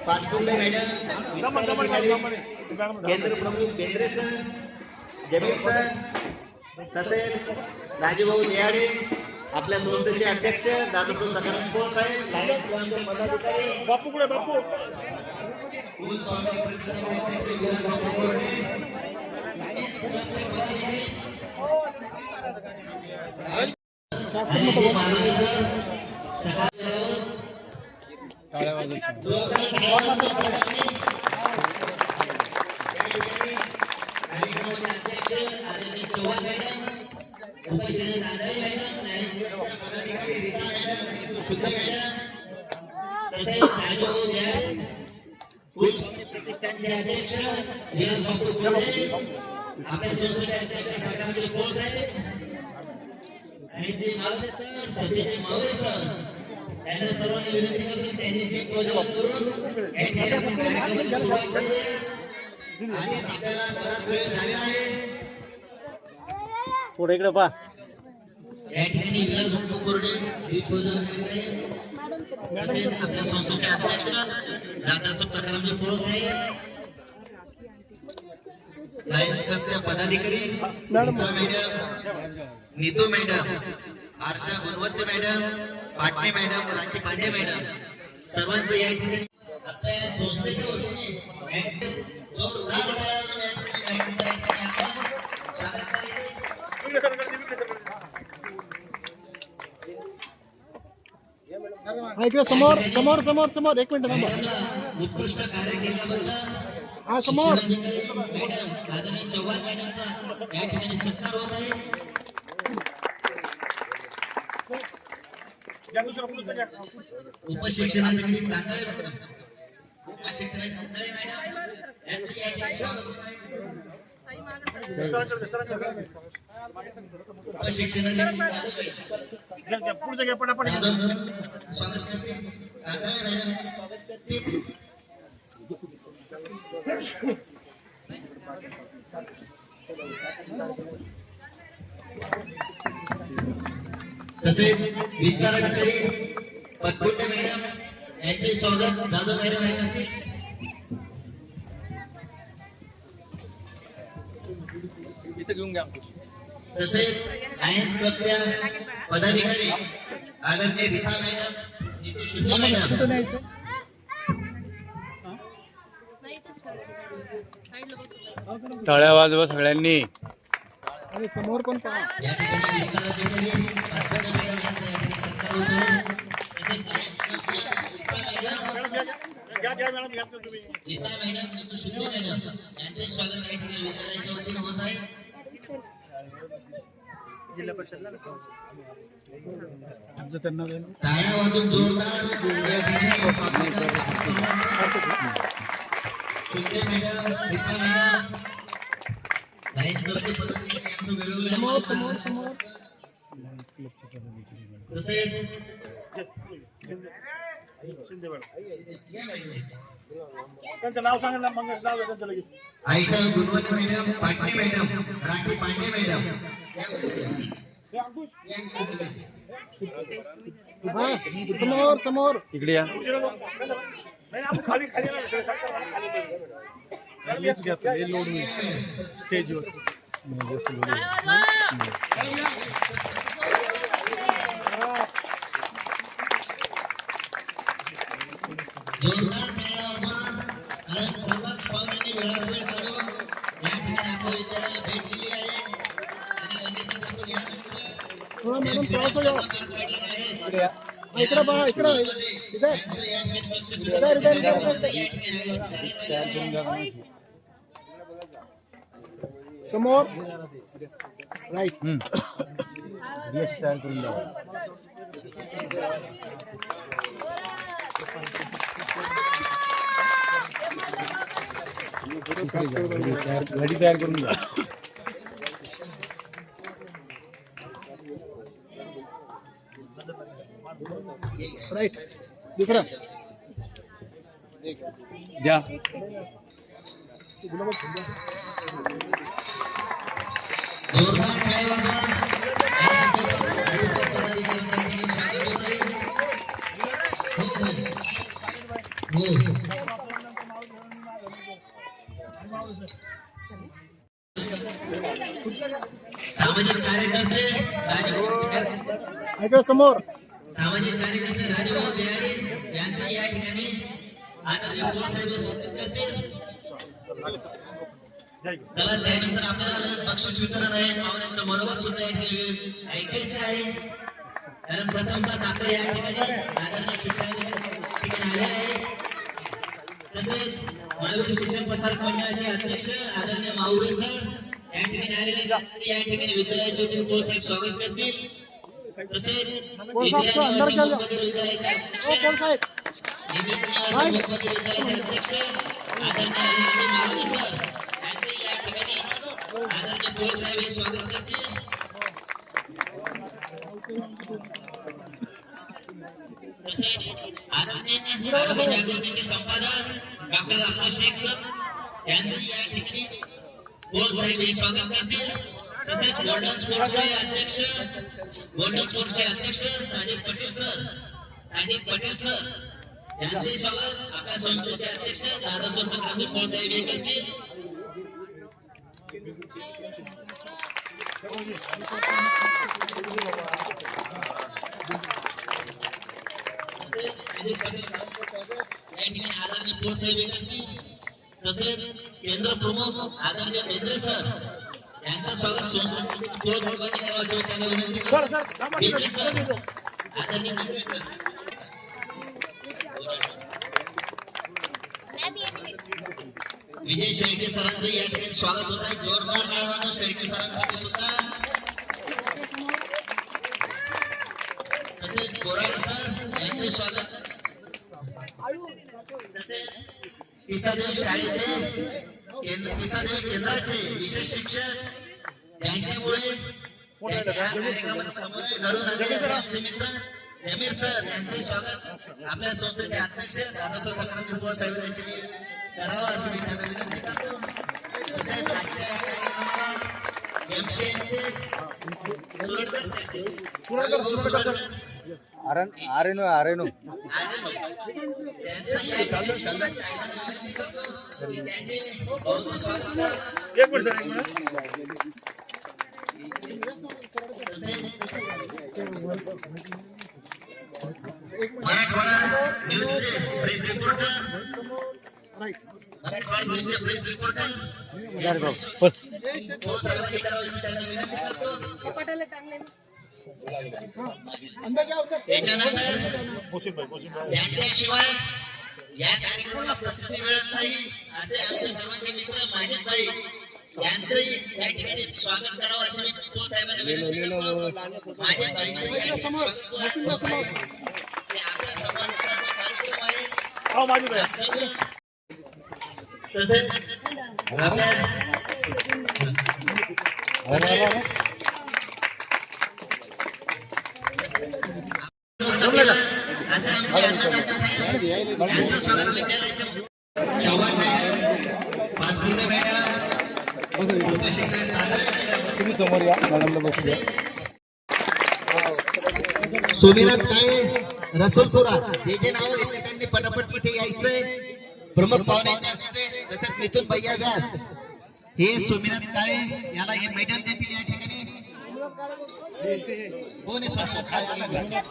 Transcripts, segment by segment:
पाचपुर्ले madam, केंद्र प्रमुख केंद्रे सर, जमीर सर, तसेच राजूभाऊ नियाडे, आपल्या संस्थेचे अध्यक्ष दादासाहेब सकाराम बोस साहेब, लायन्स पदाधिकारी बापू कुठे बापू प्रतिष्ठानचे अध्यक्ष जिल्हा बापू आपल्या संस्थेचे अध्यक्ष सकाराम बोस साहेब आणि ते मावळे सर, सतीचे मावळे सर, त्यांना सर्वांनी विनंती करतो त्यांनी दीप प्रज्वलन करून या ठिकाणी कार्यक्रमाची सुरुवात करूया. आणि आपल्याला बराच वेळ झालेला आहे. पुढे इकडे पहा. या ठिकाणी विलास बापू कोरडे दीप प्रज्वलन करीत आहेत. आपल्या संस्थेचे अध्यक्ष दादासाहेब सकारामजी बोस साहेब, लायन्स क्लबच्या पदाधिकारी madam, Neetu madam, Aarsha Gunwatte madam, Patne madam, Rakhi Pande madam, सर्वांचं या ठिकाणी आपल्या संस्थेच्या वतीने जोरदार टाळ्या वाजवून या ठिकाणी आपण स्वागत इकडे समोर समोर समोर समोर एक मिनिट मॅडमला उत्कृष्ट कार्य केल्याबद्दल हा समोर मॅडम आदरणीय चव्हाण मॅडमचा या ठिकाणी सत्कार होत आहे. उपशिक्षणाधिकारी तांदळे मॅडम, उपशिक्षणाधिकारी तांदळे मॅडम यांचं या ठिकाणी स्वागत होत आहे. उपशिक्षणाधिकारी पुढे पटापट स्वागत करते. तांदळे मॅडम स्वागत करते. तसेच विस्तार अधिकारी पतपुटे मॅडम यांचे स्वागत जाधव मॅडम हे करतील. तसेच लायन्स क्लबच्या पदाधिकारी आदरणीय रीता मॅडम, नीतू शुद्ध मॅडम, टाळ्या वाजवा सगळ्यांनी. आणि समोर पण पहा. या ठिकाणी विस्तार अधिकारी पतपुटे मॅडम यांचा या ठिकाणी सत्कार होत आहे. तसेच लायन्स क्लबच्या रीता मॅडम, नीतू शुद्ध मॅडम यांचे स्वागत या ठिकाणी विद्यालयाच्या वतीने होत आहे. जिल्हा परिषदला टाळ्या वाजून जोरदार या ठिकाणी स्वागत शुद्धे मॅडम, रीता मॅडम, लायन्स क्लबचे पदाधिकारी यांचं वेळोवेळी तसेच त्यांचं नाव सांगा ना, मग नाव त्यांचं लगेच. Ayesha Gunwatte madam, Patne madam, Rakhi Pande madam, समोर समोर इकडे या. लोड स्टेजवर जोरदार टाळ्या वाजवा. कारण सर्वच पाहुण्यांनी वेळात वेळ काढून या ठिकाणी आपल्या विद्यालयाला भेट दिली आहे आणि लगेचच आपण यानंतर मॅडम थोडंसं या. पडलेलं आहे. इकडे बघा, इकडे इथे त्यांचं या ठिकाणी बक्षीस या ठिकाणी समोर राईट. तयार करून द्या. गाडी तयार करून द्या. राईट. दुसरा द्या. जोरदार सामाजिक कार्यकर्ते इकडे समोर सामाजिक कार्यकर्ते राजभाऊ बिहारी यांचा या ठिकाणी आदरणीय पोळसाहेब सूचित करतील. त्याला त्यानंतर आपल्याला बक्षीस वितरण आहे. पाहुण्यांचं मनोगत सुद्धा या ठिकाणी ऐकायचं आहे. कारण प्रथमतः आपल्या या ठिकाणी आदरणीय शिक्षणाच्या ठिकाणी आले आहे. तसेच महावीर शिक्षण प्रसारक मंडळाचे अध्यक्ष आदरणीय माऊरे सर या ठिकाणी आलेले या ठिकाणी विद्यालयाचे पोळसाहेब स्वागत करतील. तसेच विद्यालयाचे अध्यक्ष आदरणीय माऊरे सर यांचे या ठिकाणी आदरणीय पोळसाहेब हे स्वागत करतील. तसेच आदरणीय आरोग्य जागृतीचे संपादक डॉक्टर रामसाहेब शेख सर यांचे या ठिकाणी पोळसाहेब हे स्वागत करतील. तसेच गोल्डन स्पोर्ट्सचे अध्यक्ष साजिद पटेल सर यांचे स्वागत आपल्या संस्थेचे अध्यक्ष दादा संग्राम पोळसाहेब हे करतील. आदरणीय पोळसाहेब हे करतील. तसेच केंद्र प्रमुख आदरणीय बेंद्रे सर यांचं स्वागत संस्कृती त्यांना विनंती बेंद्रे सर आदरणीय बेंद्रे सर विजय शेळके सरांचं या ठिकाणी स्वागत होत आहे. जोरदार टाळ्या शेळके सरांसाठी सुद्धा. तसेच बोराडे सर यांचे स्वागत. तसेच पिसादेव शाळेचे पिसादेव केंद्राचे विशेष शिक्षक यांच्यामुळे कार्यक्रमाचा समन्वय घडून आणले आमचे मित्र जमीर सर यांचे स्वागत आपल्या संस्थेचे अध्यक्ष दादासाहेब संग्राम पोळसाहेब यांनी करावा अशी मी त्यांना विनंती करतो. तसेच आजच्या कार्यक्रमाला एमसीएनचे आरेनो त्यांचं या ठिकाणी विनंती करतो की त्यांनी बहुत स्वागत करावं. मराठवाडा न्यूजचे प्रेस रिपोर्टर त्याच्यानंतर यांच्याशिवाय या कार्यक्रमाला प्रसिद्धी मिळत नाही असे आमचे सर्वांचे मित्र माजिद भाई यांचंही या ठिकाणी स्वागत करावं असे मी पोळसाहेबांना विनंती करतो. माजिद भाईंचं या ठिकाणी स्वागत होत आहे. हे आपल्या सर्वांचा कार्यक्रम आहे. तसेच आपल्या असं आमचे अन्नदाता साहेब यांचं स्वागत विद्यालयाच्या चव्हाण मॅडम पाचपुंदे मॅडम उपशिक्षक तुम्ही समोर या मॅडमला बसू. सोमीनाथ काळे रसूलपुरा हे जे नाव घेतले त्यांनी पटापट तिथे यायचंय. प्रमुख पाहुण्यांच्या हस्ते तसेच मिथुन भैया व्यास हे सोमीनाथ काळे याला हे मेडल देतील या ठिकाणी. कोण आहे सोमनाथ काळे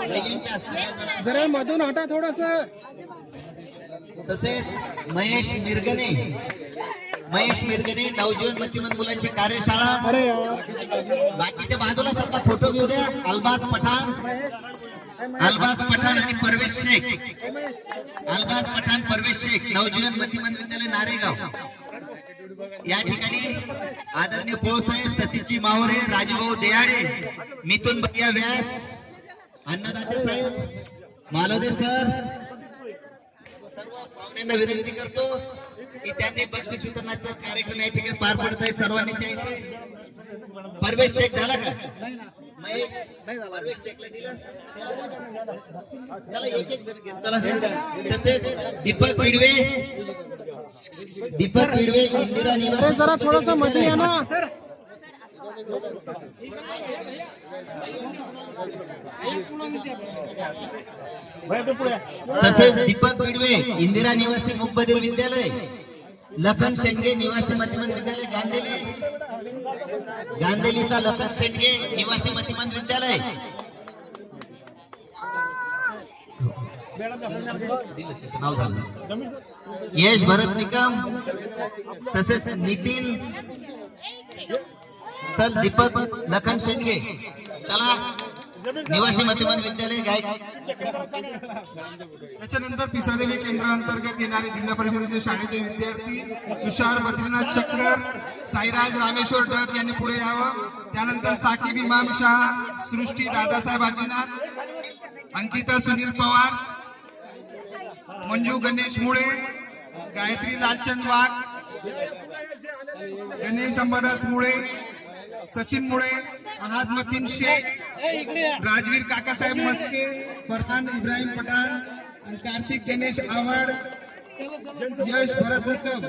भैयांच्या हस्ते जरा मधून हटा थोडस. तसेच महेश मिरगणे नवजीवन मतिमंद मुलांची कार्यशाळा. अरे यार बाकीच्या बाजूला सरकार फोटो घेऊ द्या. अल्बाज पठाण आणि परवेश शेख नवजीवन मतिमंद विद्यालय नारेगाव या ठिकाणी आदरणीय पोळसाहेब सतीजी मावरे राजभाऊ देयाडे मिथुन भैया व्यास अन्नदाते साहेब मालोदे सर सर्व पाहुण्यांना विनंती करतो की त्यांनी बक्षीस वितरणाचा कार्यक्रम या ठिकाणी पार पडत आहे. सर्वांनी जायचे. परवेश शेख झाला का? महेश परवेश शेखला दिलं. चला एक एक जण घे. चला तसेच दीपक पिडवे इंदिरा निवासी जरा थोडस मध्ये या ना सर. तसेच दीपक पिडवे इंदिरा निवासी मुकबधीर विद्यालय लखन शेंडगे निवासी मतिमंद विद्यालय गांधेली, गांधेलीचा लखन शेंडगे निवासी मतिमंद विद्यालय। नाव झालं यश भरत निकम, तसेच नितीन चल दीपक लखन शेंडगे, चला निवासी मतिमंद विद्यालय गायक। त्याच्यानंतर पिसादेवी केंद्रांतर्गत येणारे जिल्हा परिषदेचे शाळेचे विद्यार्थी तुषार बद्रीनाथ चक्कर, साईराज रामेश्वर डक यांनी पुढे यावं। त्यानंतर साकिब इमाम शाह, सृष्टी दादासाहेब आजीनाथ, अंकिता सुनील पवार, मंजू गणेश मुळे, गायत्री लालचंद वाघ, गणेश अंबादास मुळे, सचिन मुळे, अहाद मतीन शेख, राजवीर काकासाहेब मस्के, फरहान इब्राहिम पठाण आणि कार्तिक गणेश आव्हाड, यश भरत निकम।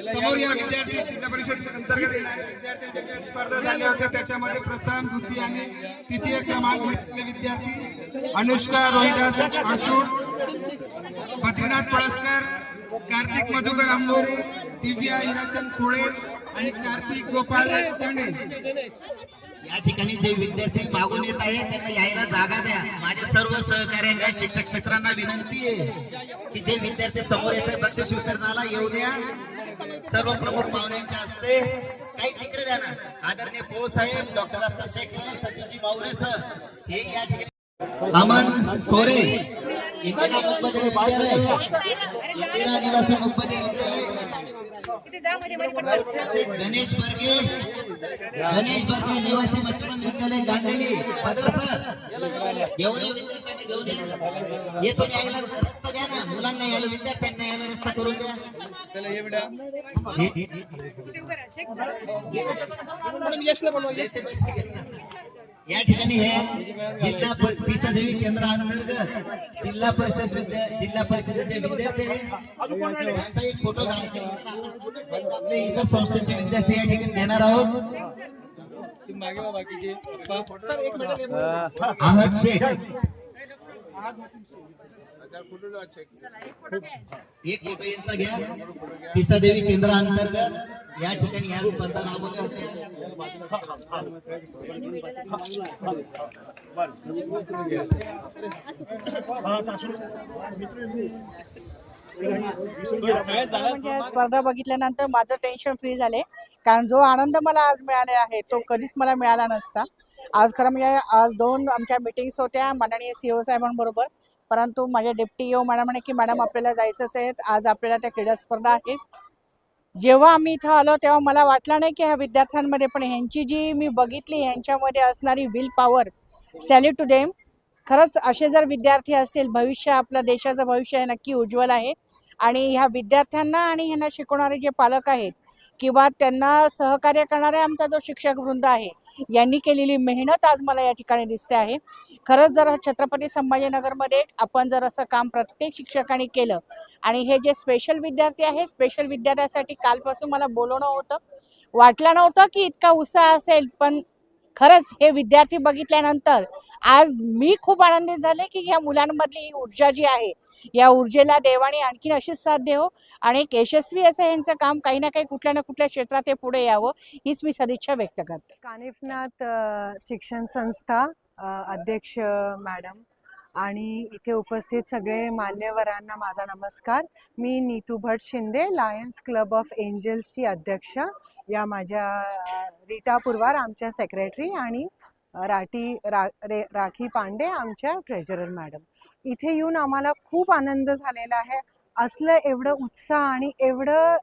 समोर या विद्यार्थी जिल्हा परिषद अंतर्गत येणाऱ्या विद्यार्थ्यांच्या ज्या स्पर्धा झाल्या होत्या त्याच्यामध्ये प्रथम, द्वितीय आणि तृतीय क्रमांक मिळालेले विद्यार्थी अनुष्का रोहिदास अडसूळ, बद्रीनाथ पळसकर, कार्तिक मधुकर आंबोरे, दिव्या हिराचंद खोळे आणि कार्तिक गोपाल चणे। या ठिकाणी जे विद्यार्थी मागून येत आहेत त्यांना यायला जागा द्या। माझ्या सर्व सहकार्यांना, शिक्षक मित्रांना विनंती आहे की जे विद्यार्थी समोर येत आहेत बक्षीस वितरणाला येऊ द्या। सर्व प्रमुख पाहुण्यांच्या हस्ते काही तिकडे द्या ना। आदरणीय पो साहेब, डॉक्टर अफसर शेख सर, सतीजी मावरे सर हे या ठिकाणी, अमन खोरे इंदिरा मुकबधीर विद्यालय, इंदिरा निवासी मुकबधीर विद्यालय, गणेश बर्गे, गणेश बर्गे निवासी मतिमंद विद्यालय गांधेली, पदर सर घेऊन या विद्यार्थ्यांना, घेऊन या। येथून यायला रस्ता द्या ना, मुलांना यायला, विद्यार्थ्यांना यायला रस्ता करून द्या। या ठिकाणी हे जिल्हा पिसादेवी केंद्रांतर्गत जिल्हा परिषदेचे विद्यार्थी त्यांचा एक फोटो आपले इतर संस्थेचे विद्यार्थी या ठिकाणी देणार आहोत। अहमद शेख एक फोटो यांचा घ्या। पिसादेवी केंद्रांतर्गत या ठिकाणी या स्पर्धा राबवल्या होत्या। म्हणजे स्पर्धा बघितल्यानंतर माझं टेन्शन फ्री झाले, कारण जो आनंद मला आज मिळाला आहे तो कधीच मला मिळाला नसता। आज खरं म्हणजे आज 2 आमच्या मीटिंग्स होत्या माननीय सीओ साहेबांबरोबर, परंतु माझ्या डेप्टी ईओ मॅडम म्हणे की मॅडम आपल्याला जायचंच आहे, आज आपल्याला त्या क्रीडा स्पर्धा आहेत। जेव्हा आम्ही इथं आलो तेव्हा मला वाटलं नाही की ह्या विद्यार्थ्यांमध्ये पण ह्यांची जी मी बघितली ह्यांच्यामध्ये असणारी will power, salute to them. खरंच असे जर विद्यार्थी असतील, भविष्य आपल्या देशाचं भविष्य हे नक्की उज्ज्वल आहे। आणि ह्या विद्यार्थ्यांना आणि ह्यांना शिकवणारे जे पालक आहेत किंवा त्यांना सहकार्य करणारे आमचा जो शिक्षक वृंद आहे यांनी केलेली मेहनत आज मला या ठिकाणी दिसते आहे। खरंच जर छत्रपती संभाजीनगरमध्ये आपण जर असं काम प्रत्येक शिक्षकांनी केलं आणि हे जे स्पेशल विद्यार्थी आहे, स्पेशल विद्यार्थ्यासाठी कालपासून मला बोलवणं होतं, वाटलं नव्हतं की इतका उत्साह असेल, पण खरंच हे विद्यार्थी बघितल्यानंतर आज मी खूप आनंदित झाले की ह्या मुलांमधली ही ऊर्जा जी आहे, या ऊर्जेला देवाने आणखीन अशीच साथ देव आणि एक यशस्वी असं यांचं काम काही ना काही कुठल्या ना कुठल्या क्षेत्रात ते पुढे यावं हीच मी सदिच्छा व्यक्त करते। कानिफनाथ शिक्षण संस्था अध्यक्ष मॅडम आणि इथे उपस्थित सगळे मान्यवरांना माझा नमस्कार। मी नीतू भट शिंदे, लायन्स क्लब ऑफ एंजल्सची अध्यक्ष, या माझ्या रीटा पुरवार आमच्या सेक्रेटरी आणि राखी पांडे आमच्या ट्रेजरर मॅडम। इथे येऊन आम्हाला खूप आनंद झालेला आहे। असलं एवढं उत्साह आणि एवढं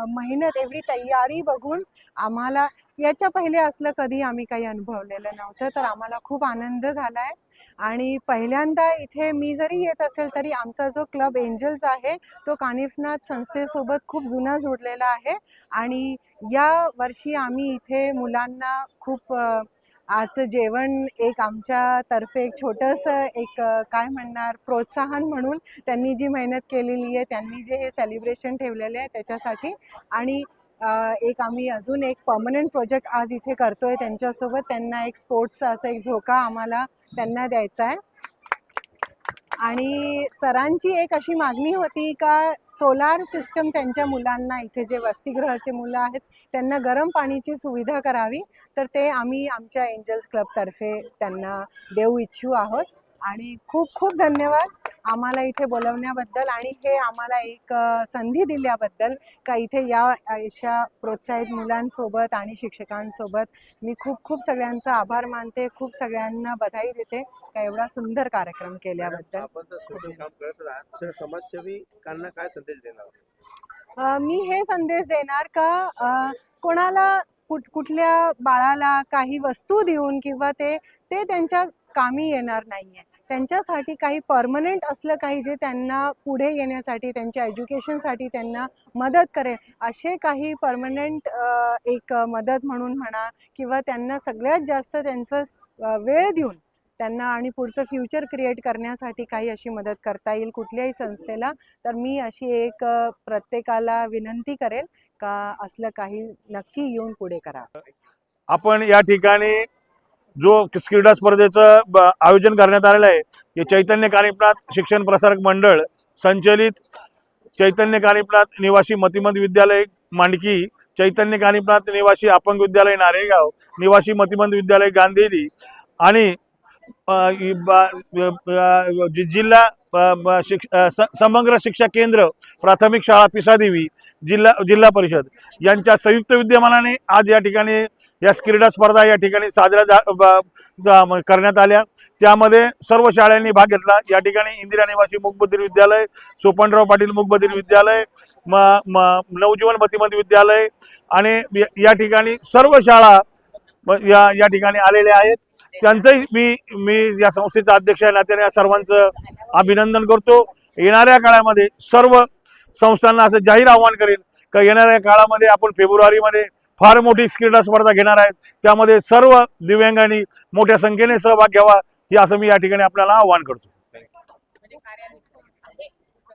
मेहनत, एवढी तयारी बघून आम्हाला याच्या पहिले असलं कधी आम्ही काही अनुभवलेलं नव्हतं, तर आम्हाला खूप आनंद झाला आहे। आणि पहिल्यांदा इथे मी जरी येत असेल तरी आमचा जो क्लब एंजल्स आहे तो कानिफनाथ संस्थेसोबत खूप जुना जोडलेला आहे आणि या वर्षी आम्ही इथे मुलांना खूप आज जेवण एक आमच्यातर्फे एक छोटंसं एक काय म्हणणार प्रोत्साहन म्हणून त्यांनी जी मेहनत केलेली आहे, त्यांनी जे हे सेलिब्रेशन ठेवलेले आहे त्याच्यासाठी, आणि एक आम्ही अजून एक परमनंट प्रोजेक्ट आज इथे करतोय त्यांच्यासोबत। त्यांना एक स्पोर्ट्सचा असा एक झोका आम्हाला त्यांना द्यायचा आहे। आणि सरांची एक अशी मागणी होती का सोलार सिस्टम त्यांच्या मुलांना, इथे जे वसतिगृहाचे मुलं आहेत त्यांना गरम पाणीची सुविधा करावी, तर ते आम्ही आमच्या एंजल्स क्लबतर्फे त्यांना देऊ इच्छू आहोत. आणि खूप खूप धन्यवाद आम्हाला इथे बोलवण्याबद्दल आणि हे आम्हाला एक संधी दिल्याबद्दल का इथे या अशा प्रोत्साहित मुलांसोबत आणि शिक्षकांसोबत मी खूप खूप सगळ्यांचा आभार मानते, खूप सगळ्यांना बधाई देते का एवढा सुंदर कार्यक्रम केल्याबद्दल. आपण तर सोशल काम करत राहत, समाजसेविकांना काय संदेश देणार? मी हे संदेश देणार का कोणाला कुठल्या बाळाला काही वस्तू देऊन किंवा ते त्यांच्या कामी येणार नाहीये. त्यांच्यासाठी काही परमनंट असलं काही जे त्यांना पुढे येण्यासाठी, त्यांच्या एज्युकेशनसाठी त्यांना मदत करेल, असे काही परमनंट एक मदत म्हणून म्हणा किंवा त्यांना सगळ्यात जास्त त्यांचं वेळ देऊन त्यांना आणि पुढचं फ्युचर क्रिएट करण्यासाठी काही अशी मदत करता येईल कुठल्याही संस्थेला, तर मी अशी एक प्रत्येकाला विनंती करेल का असलं काही नक्की येऊन पुढे करा. आपण या ठिकाणी जो क्रीडा स्पर्धेचं आयोजन करण्यात आलेलं आहे, हे चैतन्य कानिफनाथ शिक्षण प्रसारक मंडळ संचलित चैतन्य कानिफनाथ निवासी मतिमंद विद्यालय मांडकी, चैतन्य कानिफनाथ निवासी अपंग विद्यालय नारेगाव, निवासी मतिमंद विद्यालय गांधेली आणि जिल्हा समग्र शिक्षा केंद्र प्राथमिक शाळा पिसादेवी जिल्हा परिषद यांच्या संयुक्त विद्यमानाने आज या ठिकाणी या क्रीडा स्पर्धा या ठिकाणी साजऱ्या करण्यात आल्या. त्यामध्ये सर्व शाळांनी भाग घेतला. या ठिकाणी इंदिरा निवासी मूकबधीर विद्यालय, सोपनराव पाटील मूकबधीर विद्यालय, नवजीवन मतिमंद विद्यालय आणि या ठिकाणी सर्व शाळा या ठिकाणी आलेल्या आहेत. त्यांचंही मी या संस्थेचा अध्यक्ष या नात्याने या सर्वांचं अभिनंदन करतो. येणाऱ्या काळामध्ये सर्व संस्थांना असं जाहीर आवाहन करेन का येणाऱ्या काळामध्ये आपण फेब्रुवारीमध्ये फार मोठी क्रीडा स्पर्धा घेणार आहेत, त्यामध्ये सर्व दिव्यांगांनी मोठ्या संख्येने सहभाग घ्यावा, हे असं मी या ठिकाणी आपल्याला आवाहन करतो.